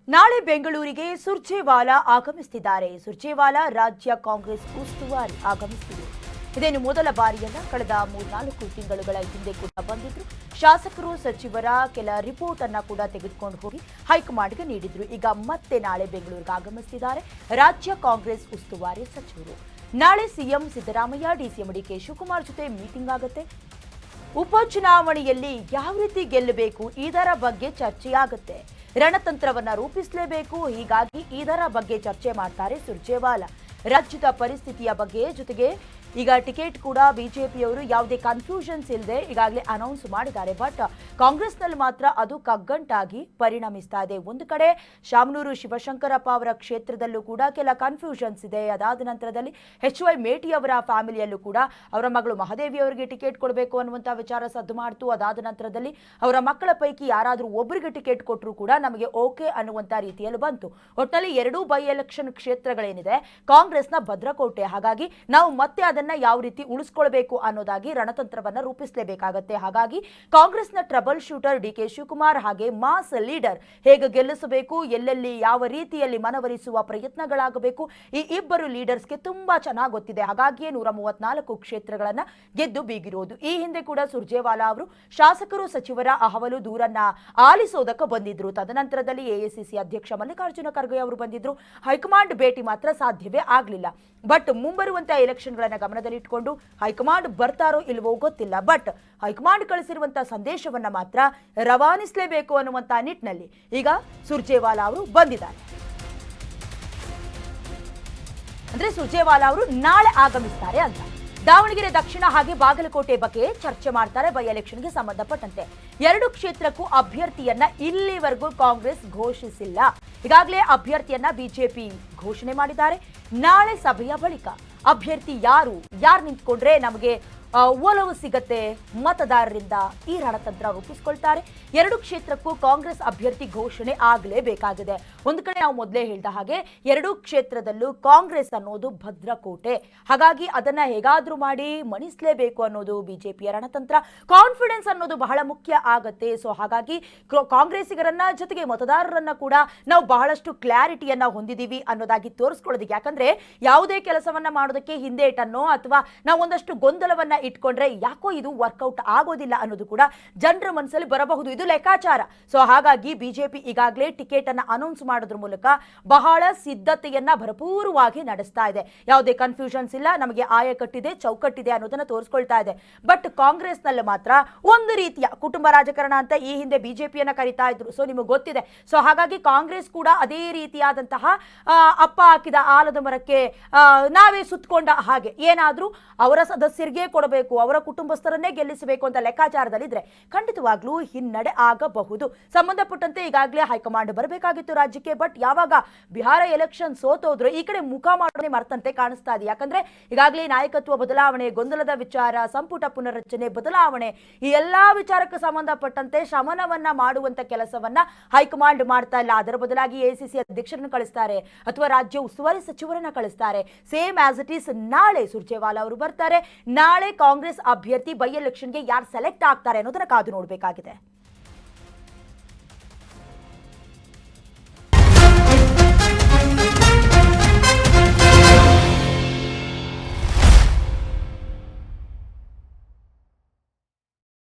ನಾಳೆ ಬೆಂಗಳೂರಿಗೆ ಸುರ್ಜೇವಾಲಾ ಆಗಮಿಸುತ್ತಿದ್ದಾರೆ. ಸುರ್ಜೇವಾಲಾ ರಾಜ್ಯ ಕಾಂಗ್ರೆಸ್ ಉಸ್ತುವಾರಿ ಆಗಮಿಸುತ್ತಿದೆ. ಇದೇನು ಮೊದಲ ಬಾರಿಯಲ್ಲ, ಕಳೆದ 3-4 ತಿಂಗಳುಗಳ ಹಿಂದೆ ಕೂಡ ಬಂದಿದ್ರು. ಶಾಸಕರು ಸಚಿವರ ಕೆಲ ರಿಪೋರ್ಟ್ ಅನ್ನ ಕೂಡ ತೆಗೆದುಕೊಂಡು ಹೋಗಿ ಹೈಕಮಾಂಡ್ಗೆ ನೀಡಿದ್ರು. ಈಗ ಮತ್ತೆ ನಾಳೆ ಬೆಂಗಳೂರಿಗೆ ಆಗಮಿಸುತ್ತಿದ್ದಾರೆ ರಾಜ್ಯ ಕಾಂಗ್ರೆಸ್ ಉಸ್ತುವಾರಿ ಸಚಿವರು. ನಾಳೆ ಸಿಎಂ ಸಿದ್ದರಾಮಯ್ಯ, ಡಿಸಿಎಂ ಡಿಕೆ ಶಿವಕುಮಾರ್ ಜೊತೆ ಮೀಟಿಂಗ್ ಆಗುತ್ತೆ. ಉಪಚುನಾವಣೆಯಲ್ಲಿ ಯಾವ ರೀತಿ ಗೆಲ್ಲಬೇಕು ಇದರ ಬಗ್ಗೆ ಚರ್ಚೆಯಾಗುತ್ತೆ. ರಣತಂತ್ರವನ್ನ ರೂಪಿಸಲೇಬೇಕು. ಹೀಗಾಗಿ ಇದರ ಬಗ್ಗೆ ಚರ್ಚೆ ಮಾಡ್ತಾರೆ ಸುರ್ಜೇವಾಲಾ. ರಾಜ್ಯದ ಪರಿಸ್ಥಿತಿಯ ಬಗ್ಗೆ, ಜೊತೆಗೆ ಈಗ ಟಿಕೆಟ್ ಕೂಡ ಬಿಜೆಪಿಯವರು ಯಾವುದೇ ಕನ್ಫ್ಯೂಷನ್ಸ್ ಇಲ್ಲದೆ ಈಗಾಗಲೇ ಅನೌನ್ಸ್ ಮಾಡಿದ್ದಾರೆ. ಬಟ್ ಕಾಂಗ್ರೆಸ್ನಲ್ಲಿ ಮಾತ್ರ ಅದು ಕಗ್ಗಂಟಾಗಿ ಪರಿಣಮಿಸ್ತಾ ಇದೆ. ಒಂದು ಕಡೆ ಶಾಮನೂರು ಶಿವಶಂಕರಪ್ಪ ಅವರ ಕ್ಷೇತ್ರದಲ್ಲೂ ಕೂಡ ಕೆಲ ಕನ್ಫ್ಯೂಷನ್ಸ್ ಇದೆ. ಅದಾದ ನಂತರದಲ್ಲಿ HY ಮೇಟಿ ಅವರ ಫ್ಯಾಮಿಲಿಯಲ್ಲೂ ಕೂಡ ಅವರ ಮಗಳು ಮಹಾದೇವಿ ಅವರಿಗೆ ಟಿಕೆಟ್ ಕೊಡಬೇಕು ಅನ್ನುವಂಥ ವಿಚಾರ ಸದ್ದು ಮಾಡ್ತು. ಅದಾದ ನಂತರದಲ್ಲಿ ಅವರ ಮಕ್ಕಳ ಪೈಕಿ ಯಾರಾದರೂ ಒಬ್ಬರಿಗೆ ಟಿಕೆಟ್ ಕೊಟ್ಟರು ಕೂಡ ನಮಗೆ ಓಕೆ ಅನ್ನುವಂಥ ರೀತಿಯಲ್ಲಿ ಬಂತು. ಒಟ್ಟಿನಲ್ಲಿ 2 ಬೈ ಎಲೆಕ್ಷನ್ ಕ್ಷೇತ್ರಗಳೇನಿದೆ ಕಾಂಗ್ರೆಸ್ನ ಭದ್ರಕೋಟೆ. ಹಾಗಾಗಿ ನಾವು ಮತ್ತೆ ಅದನ್ನ ಯಾವ ರೀತಿ ಉಳಿಸ್ಕೊಳ್ಬೇಕು ಅನ್ನೋದಾಗಿ ರಣತಂತ್ರವನ್ನ ರೂಪಿಸಲೇಬೇಕಾಗತ್ತೆ. ಹಾಗಾಗಿ ಕಾಂಗ್ರೆಸ್ನ ಟ್ರಬಲ್ ಶೂಟರ್ ಡಿಕೆ ಶಿವಕುಮಾರ್ ಹಾಗೆ ಮಾಸ್ ಲೀಡರ್ ಹೇಗೆ ಗೆಲ್ಲಿಸಬೇಕು, ಎಲ್ಲೆಲ್ಲಿ ಯಾವ ರೀತಿಯಲ್ಲಿ ಮನವೊಲಿಸುವ ಪ್ರಯತ್ನಗಳಾಗಬೇಕು, ಈ ಇಬ್ಬರು ಲೀಡರ್ಸ್ಗೆ ತುಂಬಾ ಚೆನ್ನಾಗಿ ಗೊತ್ತಿದೆ. ಹಾಗಾಗಿಯೇ 134 ಕ್ಷೇತ್ರಗಳನ್ನ ಗೆದ್ದು ಬೀಗಿರೋದು. ಈ ಹಿಂದೆ ಕೂಡ ಸುರ್ಜೇವಾಲಾ ಅವರು ಶಾಸಕರು ಸಚಿವರ ಅಹವಾಲು ದೂರನ್ನ ಆಲಿಸೋದಕ್ಕೆ ಬಂದಿದ್ರು. ತದನಂತರದಲ್ಲಿ AICC ಅಧ್ಯಕ್ಷ ಮಲ್ಲಿಕಾರ್ಜುನ ಖರ್ಗೆ ಅವರು ಬಂದಿದ್ರು. ಹೈಕಮಾಂಡ್ ಭೇಟಿ ಮಾತ್ರ ಸಾಧ್ಯವೇ ಆಗಲಿಲ್ಲ. ಬಟ್ ಮುಂಬರುವಂತಹ ಎಲೆಕ್ಷನ್ಗಳನ್ನ ಗಮನದಲ್ಲಿಟ್ಟುಕೊಂಡು ಹೈಕಮಾಂಡ್ ಬರ್ತಾರೋ ಇಲ್ವೋ ಗೊತ್ತಿಲ್ಲ. ಬಟ್ ಹೈಕಮಾಂಡ್ ಕಳಿಸಿರುವಂತಹ ಸಂದೇಶವನ್ನ ಮಾತ್ರ ರವಾನಿಸಲೇಬೇಕು ಅನ್ನುವಂತ ನಿಟ್ಟಿನಲ್ಲಿ ಈಗ ಸುರ್ಜೇವಾಲಾ ಅವರು ಬಂದಿದ್ದಾರೆ. ಅಂದ್ರೆ ಸುರ್ಜೇವಾಲಾ ಅವರು ನಾಳೆ ಆಗಮಿಸ್ತಾರೆ ಅಂತ. ದಾವಣಗೆರೆ ದಕ್ಷಿಣ ಹಾಗೆ ಬಾಗಲಕೋಟೆ ಬಗ್ಗೆ ಚರ್ಚೆ ಮಾಡ್ತಾರೆ. ಬೈ ಎಲೆಕ್ಷನ್ಗೆ ಸಂಬಂಧಪಟ್ಟಂತೆ 2 ಕ್ಷೇತ್ರಕ್ಕೂ ಅಭ್ಯರ್ಥಿಯನ್ನ ಇಲ್ಲಿವರೆಗೂ ಕಾಂಗ್ರೆಸ್ ಘೋಷಿಸಿಲ್ಲ. ಈಗಾಗಲೇ ಅಭ್ಯರ್ಥಿಯನ್ನ ಬಿಜೆಪಿ ಘೋಷಣೆ ಮಾಡಿದ್ದಾರೆ. ನಾಳೆ ಸಭೆಯ ಬಳಿಕ ಅಭ್ಯರ್ಥಿ ಯಾರು ನಿಂತ್ಕೊಂಡ್ರೆ ನಮಗೆ ಒಲವು ಸಿಗತ್ತೆ ಮತದಾರರಿಂದ, ಈ ರಣತಂತ್ರ ರೂಪಿಸಿಕೊಳ್ತಾರೆ. 2 ಕ್ಷೇತ್ರಕ್ಕೂ ಕಾಂಗ್ರೆಸ್ ಅಭ್ಯರ್ಥಿ ಘೋಷಣೆ ಆಗಲೇಬೇಕಾಗಿದೆ. ಒಂದು ಕಡೆ ನಾವು ಮೊದಲೇ ಹೇಳಿದ ಹಾಗೆ 2 ಕ್ಷೇತ್ರದಲ್ಲೂ ಕಾಂಗ್ರೆಸ್ ಅನ್ನೋದು ಭದ್ರಕೋಟೆ. ಹಾಗಾಗಿ ಅದನ್ನ ಹೇಗಾದ್ರೂ ಮಾಡಿ ಮಣಿಸಲೇಬೇಕು ಅನ್ನೋದು ಬಿಜೆಪಿಯ ರಣತಂತ್ರ. ಕಾನ್ಫಿಡೆನ್ಸ್ ಅನ್ನೋದು ಬಹಳ ಮುಖ್ಯ ಆಗತ್ತೆ. ಸೊ ಹಾಗಾಗಿ ಕಾಂಗ್ರೆಸ್ಸಿಗರನ್ನ ಜೊತೆಗೆ ಮತದಾರರನ್ನ ಕೂಡ ನಾವು ಬಹಳಷ್ಟು ಕ್ಲಾರಿಟಿಯನ್ನ ಹೊಂದಿದೀವಿ ಅನ್ನೋದಾಗಿ ತೋರಿಸ್ಕೊಳ್ಳೋದಕ್ಕೆ. ಯಾಕಂದ್ರೆ ಯಾವುದೇ ಕೆಲಸವನ್ನ ಮಾಡೋದಕ್ಕೆ ಹಿಂದೇಟನ್ನೋ ಅಥವಾ ನಾವು ಒಂದಷ್ಟು ಗೊಂದಲವನ್ನ ಇಟ್ಕೊಂಡ್ರೆ ಯಾಕೋ ಇದು ವರ್ಕೌಟ್ ಆಗೋದಿಲ್ಲ ಅನ್ನೋದು ಕೂಡ ಜನರ ಮನಸ್ಸಲ್ಲಿ ಬರಬಹುದು. ಇದು ಲೆಕ್ಕಾಚಾರ. ಸೊ ಹಾಗಾಗಿ ಬಿಜೆಪಿ ಈಗಾಗಲೇ ಟಿಕೆಟ್ ಅನ್ನ ಅನೌನ್ಸ್ ಮಾಡೋದ್ರ ಮೂಲಕ ಬಹಳ ಸಿದ್ಧತೆಯನ್ನ ಭರಪೂರವಾಗಿ ನಡೆಸ್ತಾ ಇದೆ. ಯಾವುದೇ ಕನ್ಫ್ಯೂಷನ್ಸ್ ಇಲ್ಲ, ನಮಗೆ ಆಯಕಟ್ಟಿದೆ, ಚೌಕಟ್ಟಿದೆ ಅನ್ನೋದನ್ನ ತೋರಿಸ್ಕೊಳ್ತಾ ಇದೆ. ಬಟ್ ಕಾಂಗ್ರೆಸ್ ನಲ್ಲಿ ಮಾತ್ರ ಒಂದು ರೀತಿಯ ಕುಟುಂಬ ರಾಜಕಾರಣ ಅಂತ ಈ ಹಿಂದೆ ಬಿಜೆಪಿಯನ್ನ ಕರೀತಾ ಇದ್ರು. ಸೊ ನಿಮಗೆ ಗೊತ್ತಿದೆ. ಸೊ ಹಾಗಾಗಿ ಕಾಂಗ್ರೆಸ್ ಕೂಡ ಅದೇ ರೀತಿಯಾದಂತಹ ಅಪ್ಪ ಹಾಕಿದ ಆಲದ ಮರಕ್ಕೆ ನಾವೇ ಸುತ್ತಕೊಂಡ ಹಾಗೆ ಏನಾದ್ರೂ ಅವರ ಸದಸ್ಯರಿಗೆ ಕೊಡಬೇಕು, ಅವರ ಕುಟುಂಬಸ್ಥರನ್ನೇ ಗೆಲ್ಲಿಸಬೇಕು ಅಂತ ಲೆಕ್ಕಾಚಾರದಲ್ಲಿದ್ರೆ ಖಂಡಿತವಾಗ್ಲೂ ಹಿನ್ನಡೆ ಆಗಬಹುದು. ಸಂಬಂಧಪಟ್ಟಂತೆ ಈಗಾಗಲೇ ಹೈಕಮಾಂಡ್ ಬರಬೇಕಾಗಿತ್ತು ರಾಜ್ಯಕ್ಕೆ. ಬಟ್ ಯಾವಾಗ ಬಿಹಾರ ಎಲೆಕ್ಷನ್ ಸೋತೋದ್ರು ಈ ಕಡೆ ಮುಖ ಮಾಡೋದೇ ಮರ್ತಂತೆ ಕಾಣಿಸ್ತಾ ಇದೆ. ಯಾಕಂದ್ರೆ ಈಗಾಗಲೇ ನಾಯಕತ್ವ ಬದಲಾವಣೆ, ಗೊಂದಲದ ವಿಚಾರ, ಸಂಪುಟ ಪುನರ್ರಚನೆ, ಬದಲಾವಣೆ, ಈ ಎಲ್ಲಾ ವಿಚಾರಕ್ಕೆ ಸಂಬಂಧಪಟ್ಟಂತೆ ಶಮನವನ್ನ ಮಾಡುವಂತ ಕೆಲಸವನ್ನ ಹೈಕಮಾಂಡ್ ಮಾಡ್ತಾ ಇಲ್ಲ. ಅದರ ಬದಲಾಗಿ AICC ಅಧ್ಯಕ್ಷರನ್ನು ಕಳಿಸ್ತಾರೆ ಅಥವಾ ರಾಜ್ಯ ಉಸ್ತುವಾರಿ ಸಚಿವರನ್ನ ಕಳಿಸ್ತಾರೆ. ಸೇಮ್ ಆಸ್ ಇಟ್ ಈಸ್ ನಾಳೆ ಸುರ್ಜೇವಾಲಾ ಅವರು ಬರ್ತಾರೆ. ನಾಳೆ ಕಾಂಗ್ರೆಸ್ ಅಭ್ಯರ್ಥಿ ಬೈ ಎಲೆಕ್ಷನ್ಗೆ ಯಾರು ಸೆಲೆಕ್ಟ್ ಆಗ್ತಾರೆ ಅನ್ನೋದನ್ನ ಕಾದು ನೋಡಬೇಕಾಗಿದೆ.